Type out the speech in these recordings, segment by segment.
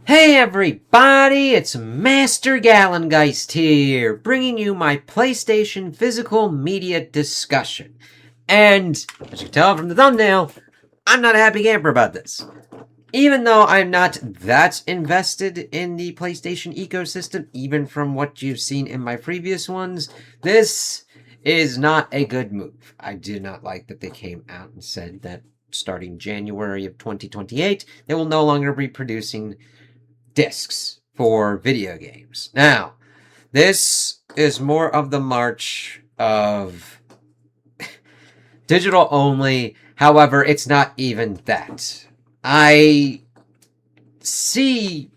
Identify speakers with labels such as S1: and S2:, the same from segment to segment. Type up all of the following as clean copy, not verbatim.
S1: Hey everybody, it's Master Gallengeist here, bringing you my PlayStation physical media discussion. And, as you can tell from the thumbnail, I'm not a happy camper about this. Even though I'm not that invested in the PlayStation ecosystem, even from what you've seen in my previous ones, this is not a good move. I do not like that they came out and said that starting January of 2028, they will no longer be producing discs for video games. Now, this is more of the march of digital only. However, it's not even that. I see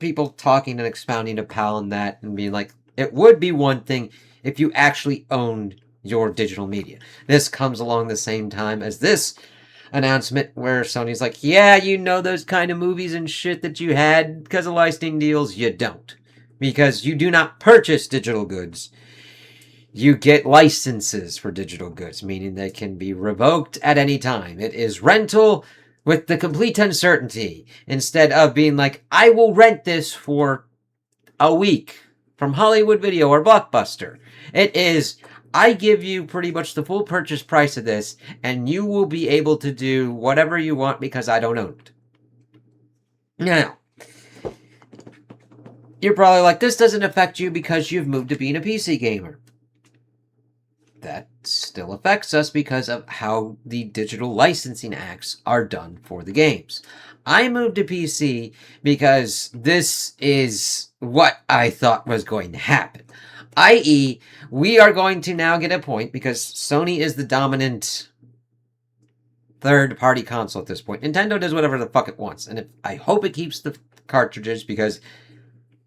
S1: people talking and expounding upon that and being like, it would be one thing if you actually owned your digital media. This comes along the same time as this announcement where Sony's like, yeah, you know those kind of movies and shit that you had because of licensing deals? You don't. Because you do not purchase digital goods. You get licenses for digital goods, meaning they can be revoked at any time. It is rental with the complete uncertainty, instead of being like, I will rent this for a week from Hollywood Video or Blockbuster. It is, I give you pretty much the full purchase price of this, and you will be able to do whatever you want because I don't own it. Now, you're probably like, this doesn't affect you because you've moved to being a PC gamer. That still affects us because of how the digital licensing acts are done for the games. I moved to PC because this is what I thought was going to happen. I.e., we are going to now get a point, because Sony is the dominant third-party console at this point. Nintendo does whatever the fuck it wants, and I hope it keeps the cartridges, because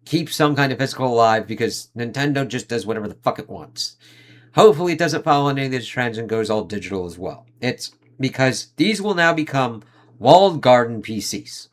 S1: keep some kind of physical alive, because Nintendo just does whatever the fuck it wants. Hopefully it doesn't follow any of these trends and goes all digital as well. It's because these will now become walled garden PCs.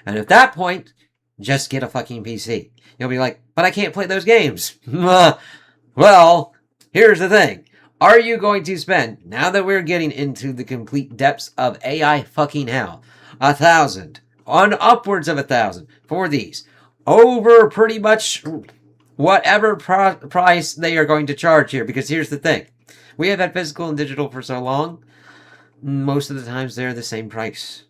S1: And at that point, just get a fucking PC. You'll be like, but I can't play those games. Well, here's the thing. Are you going to spend, now that we're getting into the complete depths of AI fucking hell, 1,000, on upwards of 1,000 for these, over pretty much whatever price they are going to charge here? Because here's the thing. We have had physical and digital for so long, most of the times they're the same price.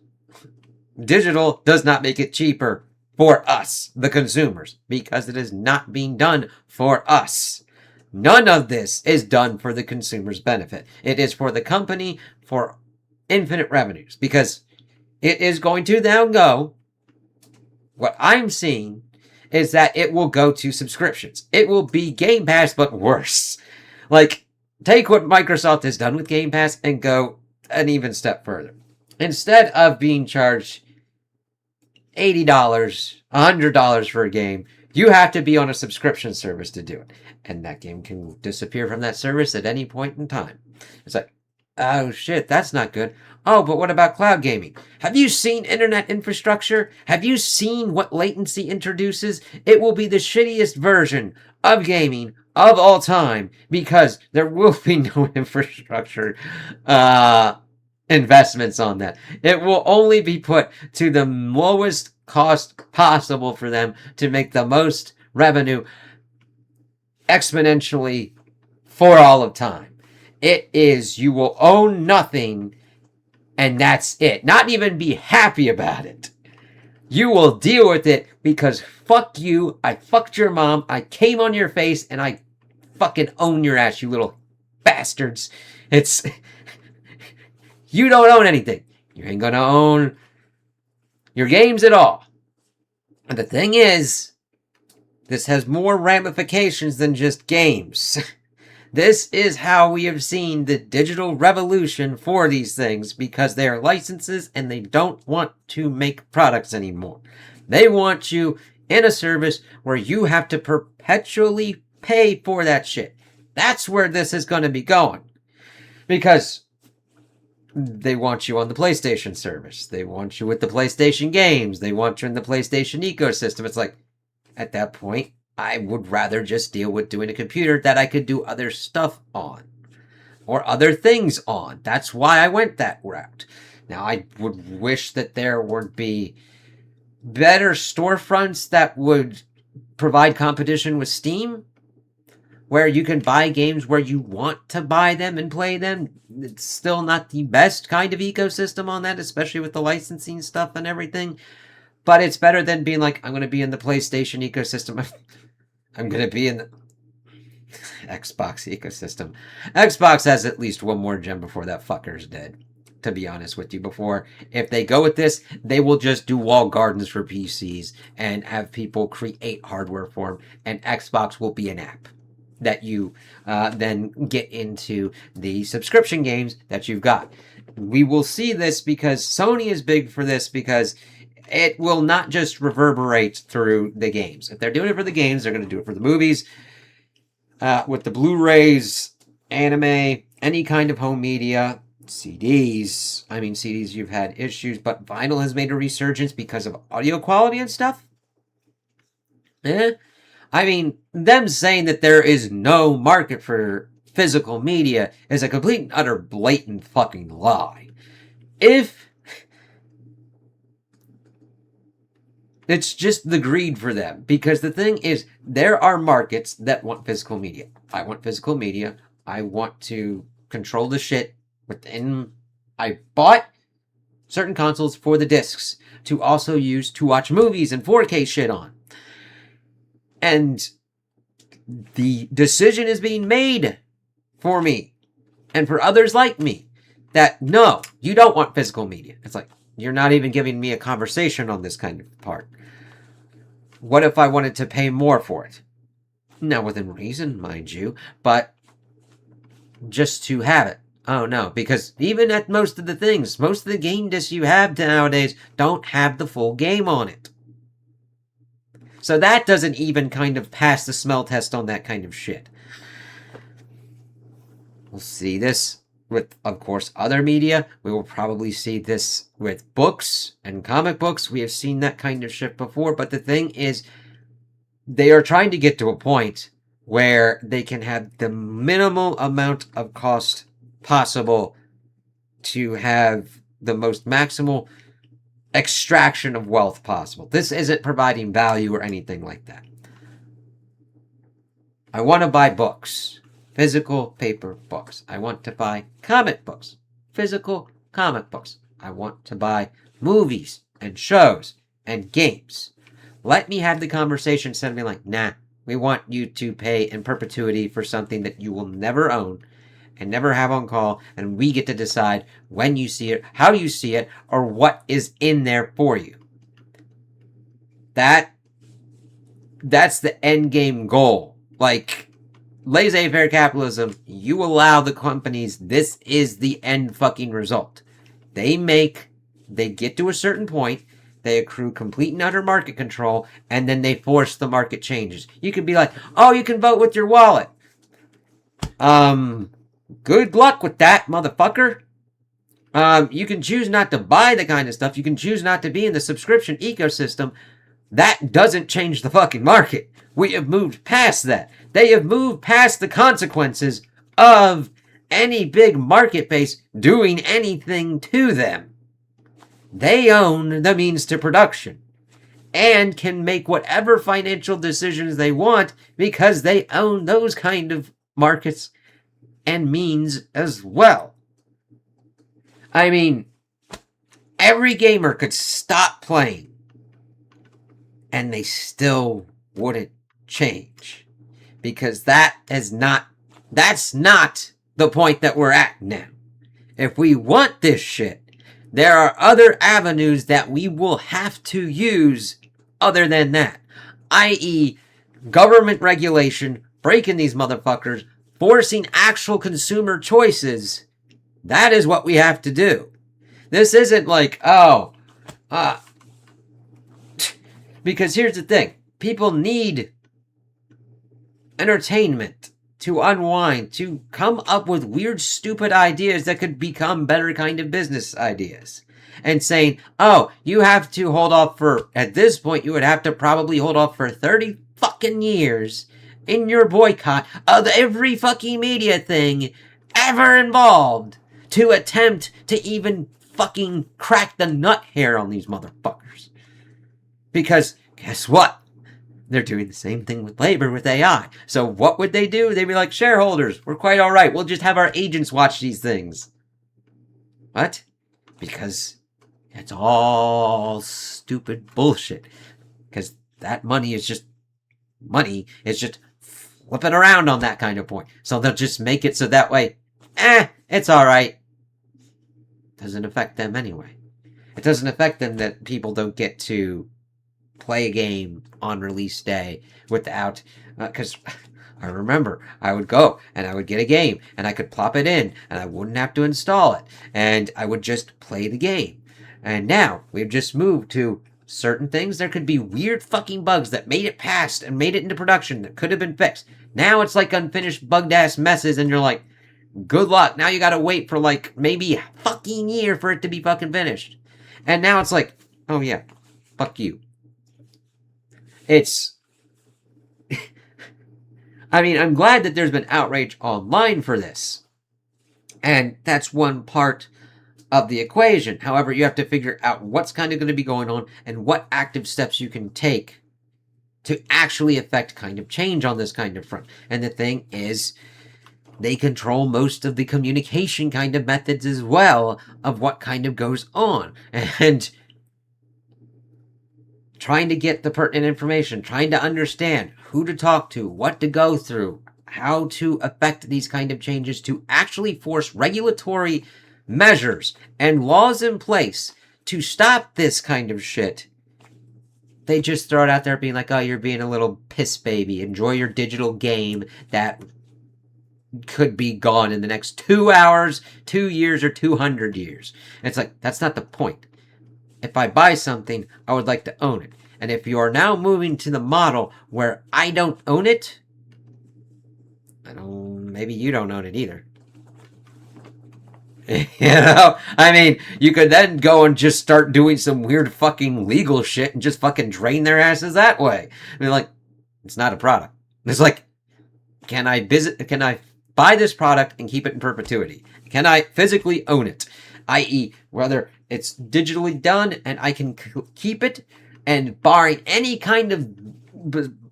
S1: Digital does not make it cheaper for us, the consumers, because it is not being done for us. None of this is done for the consumer's benefit. It is for the company for infinite revenues, because it is going to now go, what I'm seeing is that it will go to subscriptions. It will be Game Pass, but worse. Like, take what Microsoft has done with Game Pass and go an even step further. Instead of being charged $80, $100 for a game, you have to be on a subscription service to do it. And that game can disappear from that service at any point in time. It's like, oh shit, that's not good. Oh, but what about cloud gaming? Have you seen internet infrastructure? Have you seen what latency introduces? It will be the shittiest version of gaming of all time, because there will be no infrastructure investments on that. It will only be put to the lowest cost possible for them to make the most revenue exponentially for all of time. It is, you will own nothing, and that's it. Not even be happy about it. You will deal with it because fuck you, I fucked your mom, I came on your face, and I fucking own your ass, you little bastards. It's... You don't own anything. You ain't gonna own your games at all. And the thing is, this has more ramifications than just games. This is how we have seen the digital revolution for these things, because they are licenses and they don't want to make products anymore. They want you in a service where you have to perpetually pay for that shit. That's where this is going to be going. Because they want you on the PlayStation service. They want you with the PlayStation games. They want you in the PlayStation ecosystem. It's like, at that point, I would rather just deal with doing a computer that I could do other stuff on. Or other things on. That's why I went that route. Now, I would wish that there would be better storefronts that would provide competition with Steam, where you can buy games where you want to buy them and play them. It's still not the best kind of ecosystem on that, especially with the licensing stuff and everything. But it's better than being like, I'm going to be in the PlayStation ecosystem. I'm going to be in the Xbox ecosystem. Xbox has at least one more gem before that fucker's dead. To be honest with you, before, if they go with this, they will just do walled gardens for PCs and have people create hardware for them, and Xbox will be an app that you then get into the subscription games that you've got. We will see this because Sony is big for this, because it will not just reverberate through the games. If they're doing it for the games, they're going to do it for the movies. With the Blu-rays, anime, any kind of home media, CDs. I mean, CDs, you've had issues, but vinyl has made a resurgence because of audio quality and stuff. I mean, them saying that there is no market for physical media is a complete and utter blatant fucking lie. If it's just the greed for them, because the thing is, there are markets that want physical media. I want physical media. I want to control the shit within. I bought certain consoles for the discs to also use to watch movies and 4K shit on. And the decision is being made for me and for others like me that no, you don't want physical media. It's like, you're not even giving me a conversation on this kind of part. What if I wanted to pay more for it? Now, within reason, mind you, but just to have it. Oh no, because even at most of the things, most of the game discs you have nowadays don't have the full game on it. So that doesn't even kind of pass the smell test on that kind of shit. We'll see this with, of course, other media. We will probably see this with books and comic books. We have seen that kind of shit before. But the thing is, they are trying to get to a point where they can have the minimal amount of cost possible to have the most maximal extraction of wealth possible. This isn't providing value or anything like that. I want to buy books. Physical paper books. I want to buy comic books. Physical comic books. I want to buy movies and shows and games. Let me have the conversation instead of being like, nah, we want you to pay in perpetuity for something that you will never own and never have on call, and we get to decide when you see it, how you see it, or what is in there for you. That's the end game goal. Like, laissez-faire capitalism, you allow the companies, this is the end fucking result. They get to a certain point, they accrue complete and utter market control, and then they force the market changes. You could be like, oh, you can vote with your wallet. Good luck with that, motherfucker. You can choose not to buy the kind of stuff. You can choose not to be in the subscription ecosystem. That doesn't change the fucking market. We have moved past that. They have moved past the consequences of any big market base doing anything to them. They own the means to production and can make whatever financial decisions they want because they own those kind of markets and means as well. I mean, every gamer could stop playing and they still wouldn't change, because that's not the point that we're at now. If we want this shit, there are other avenues that we will have to use other than that, i.e. government regulation, breaking these motherfuckers, forcing actual consumer choices. That is what we have to do. This isn't like, because here's the thing. People need entertainment to unwind, to come up with weird, stupid ideas that could become better kind of business ideas. And saying, oh, you have to hold off for, at this point, you would have to probably hold off for 30 fucking years in your boycott of every fucking media thing ever involved to attempt to even fucking crack the nut hair on these motherfuckers. Because guess what? They're doing the same thing with labor with AI. So what would they do? They'd be like, shareholders, we're quite all right. We'll just have our agents watch these things. What? Because it's all stupid bullshit. Because that money is just flipping around on that kind of point. So they'll just make it so that way, it's all right. Doesn't affect them anyway. It doesn't affect them that people don't get to play a game on release day without, because I remember I would go and I would get a game and I could plop it in and I wouldn't have to install it and I would just play the game. And now we've just moved to certain things. There could be weird fucking bugs that made it past and made it into production that could have been fixed. Now it's like unfinished bugged ass messes and you're like, good luck. Now you gotta wait for like maybe a fucking year for it to be fucking finished. And now it's like, oh yeah, fuck you. It's, I mean, I'm glad that there's been outrage online for this. And that's one part of the equation. However, you have to figure out what's kind of going to be going on and what active steps you can take to actually affect kind of change on this kind of front. And the thing is, they control most of the communication kind of methods as well of what kind of goes on. And trying to get the pertinent information, trying to understand who to talk to, what to go through, how to affect these kind of changes to actually force regulatory measures and laws in place to stop this kind of shit. They just throw it out there being like, oh, you're being a little piss baby. Enjoy your digital game that could be gone in the next 2 hours, 2 years, or 200 years. And it's like, that's not the point. If I buy something, I would like to own it. And if you are now moving to the model where I don't own it, maybe you don't own it either. You know? I mean, you could then go and just start doing some weird fucking legal shit and just fucking drain their asses that way. I mean, like, it's not a product. It's like, can I buy this product and keep it in perpetuity? Can I physically own it? I.e., whether it's digitally done and I can keep it, and barring any kind of,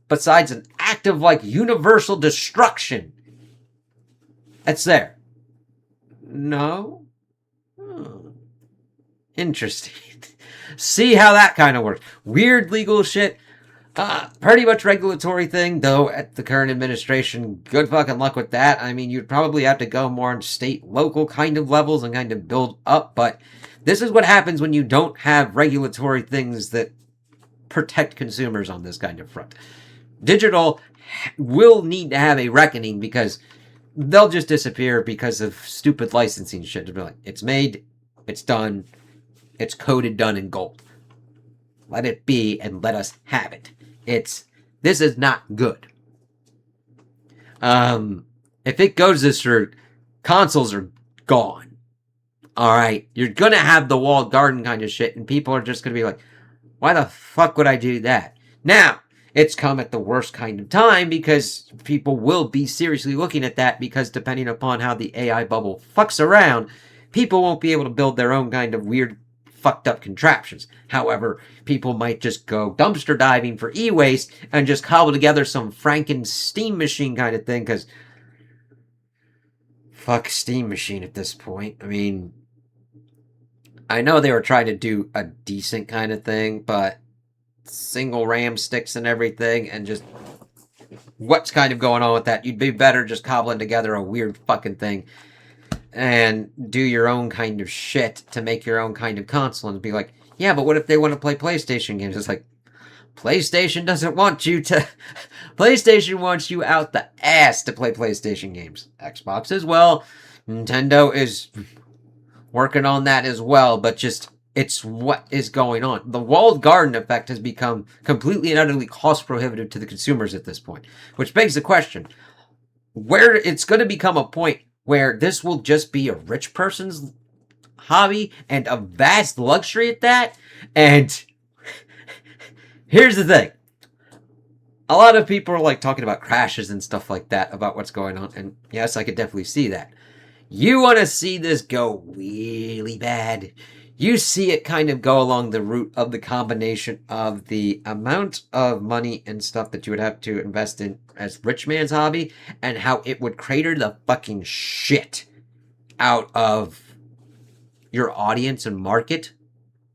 S1: besides an act of like universal destruction, it's there. No? Interesting. See how that kind of works. Weird legal shit. Pretty much regulatory thing, though, at the current administration. Good fucking luck with that. I mean, you'd probably have to go more on state, local kind of levels and kind of build up, but this is what happens when you don't have regulatory things that protect consumers on this kind of front. Digital will need to have a reckoning because they'll just disappear because of stupid licensing shit. To be like, it's made, it's done, it's coded, done in gold. Let it be and let us have it. This is not good. If it goes this route, consoles are gone. Alright, you're gonna have the walled garden kind of shit, and people are just gonna be like, why the fuck would I do that? Now, it's come at the worst kind of time because people will be seriously looking at that because depending upon how the AI bubble fucks around, people won't be able to build their own kind of weird fucked up contraptions. However, people might just go dumpster diving for e-waste and just cobble together some Franken steam machine kind of thing because fuck steam machine at this point. I mean, I know they were trying to do a decent kind of thing, but single RAM sticks and everything, and just what's kind of going on with that? You'd be better just cobbling together a weird fucking thing and do your own kind of shit to make your own kind of console and be like, yeah, but what if they want to play PlayStation games? It's like, PlayStation doesn't want you to... PlayStation wants you out the ass to play PlayStation games. Xbox as well. Nintendo is working on that as well, but just, it's what is going on. The walled garden effect has become completely and utterly cost prohibitive to the consumers at this point, which begs the question, where it's going to become a point where this will just be a rich person's hobby and a vast luxury at that. And here's the thing. A lot of people are like talking about crashes and stuff like that, about what's going on. And yes, I could definitely see that. You want to see this go really bad. You see it kind of go along the route of the combination of the amount of money and stuff that you would have to invest in as rich man's hobby and how it would crater the fucking shit out of your audience and market.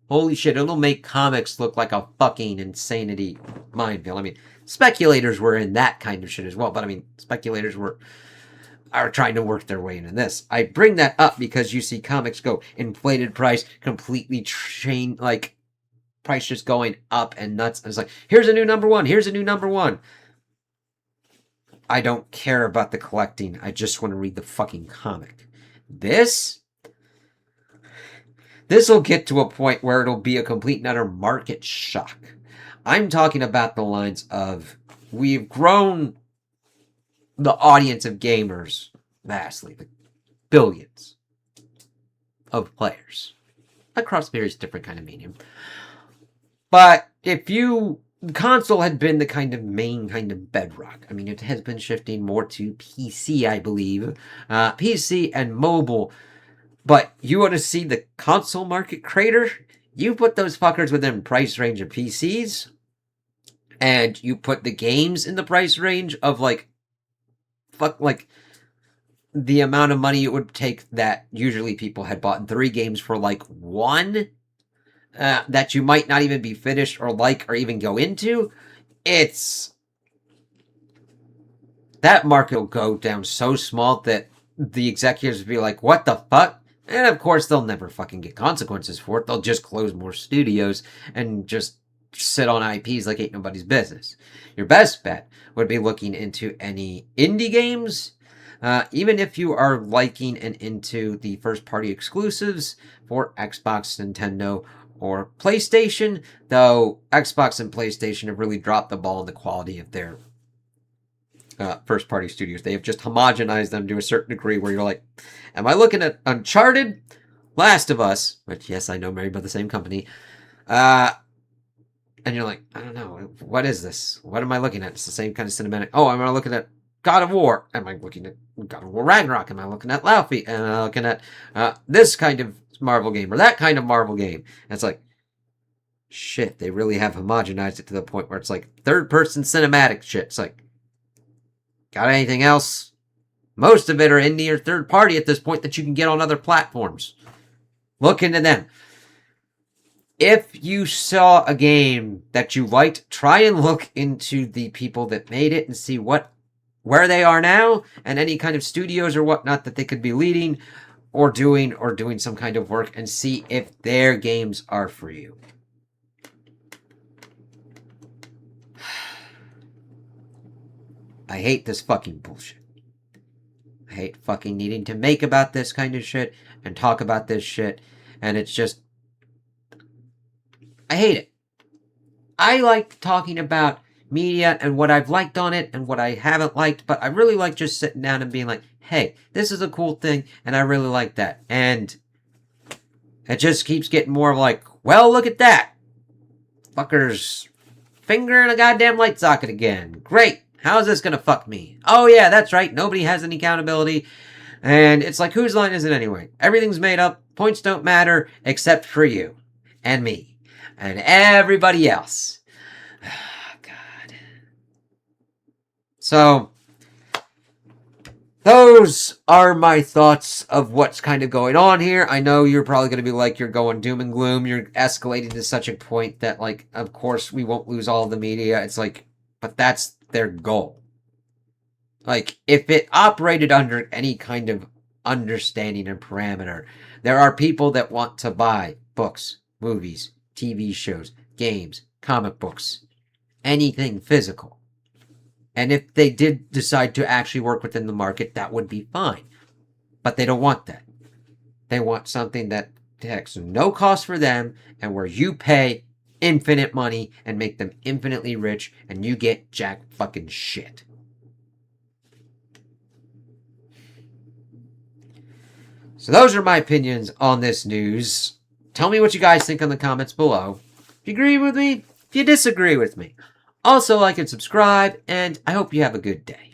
S1: Holy shit, it'll make comics look like a fucking insanity minefield. I mean, speculators were in that kind of shit as well, but I mean, speculators are trying to work their way into this. I bring that up because you see comics go inflated price, completely like price just going up and nuts. And it's like, here's a new number one, here's a new number one. I don't care about the collecting. I just want to read the fucking comic. This will get to a point where it'll be a complete and utter market shock. I'm talking about the lines of, we've grown the audience of gamers vastly, like billions of players across various different kind of medium. But if console had been the kind of main kind of bedrock. I mean, it has been shifting more to PC, I believe. PC and mobile. But you want to see the console market crater? You put those fuckers within price range of PCs, and you put the games in the price range of like the amount of money it would take that usually people had bought 3 games for like 1 that you might not even be finished or like or even go into. That market will go down so small that the executives will be like, what the fuck? And of course they'll never fucking get consequences for it. They'll just close more studios and just sit on IPs like ain't nobody's business. Your best bet would be looking into any indie games, even if you are liking and into the first-party exclusives for Xbox, Nintendo, or PlayStation, though Xbox and PlayStation have really dropped the ball in the quality of their first-party studios. They have just homogenized them to a certain degree where you're like, am I looking at Uncharted, Last of Us, which, yes, I know, made by the same company, and you're like, I don't know, what is this? What am I looking at? It's the same kind of cinematic. Oh, am I looking at God of War? Am I looking at God of War Ragnarok? Am I looking at Laufey? Am I looking at this kind of Marvel game or that kind of Marvel game? And it's like, shit, they really have homogenized it to the point where it's like third-person cinematic shit. It's like, got anything else? Most of it are indie or third-party at this point that you can get on other platforms. Look into them. If you saw a game that you liked, try and look into the people that made it and see where they are now and any kind of studios or whatnot that they could be leading or doing some kind of work and see if their games are for you. I hate this fucking bullshit. I hate fucking needing to make about this kind of shit and talk about this shit, and it's just, I hate it. I like talking about media and what I've liked on it and what I haven't liked, but I really like just sitting down and being like, hey, this is a cool thing, and I really like that. And it just keeps getting more like, well, look at that. Fucker's finger in a goddamn light socket again. Great. How is this gonna fuck me? Oh yeah, that's right. Nobody has any accountability. And it's like, whose line is it anyway? Everything's made up. Points don't matter except for you and me. And everybody else. God. So, those are my thoughts of what's kind of going on here. I know you're probably going to be like, you're going doom and gloom. You're escalating to such a point that, like, of course, we won't lose all of the media. It's like, but that's their goal. Like, if it operated under any kind of understanding and parameter, there are people that want to buy books, movies, TV shows, games, comic books, anything physical. And if they did decide to actually work within the market, that would be fine. But they don't want that. They want something that takes no cost for them and where you pay infinite money and make them infinitely rich and you get jack fucking shit. So those are my opinions on this news. Tell me what you guys think in the comments below. If you agree with me, if you disagree with me. Also, like and subscribe, and I hope you have a good day.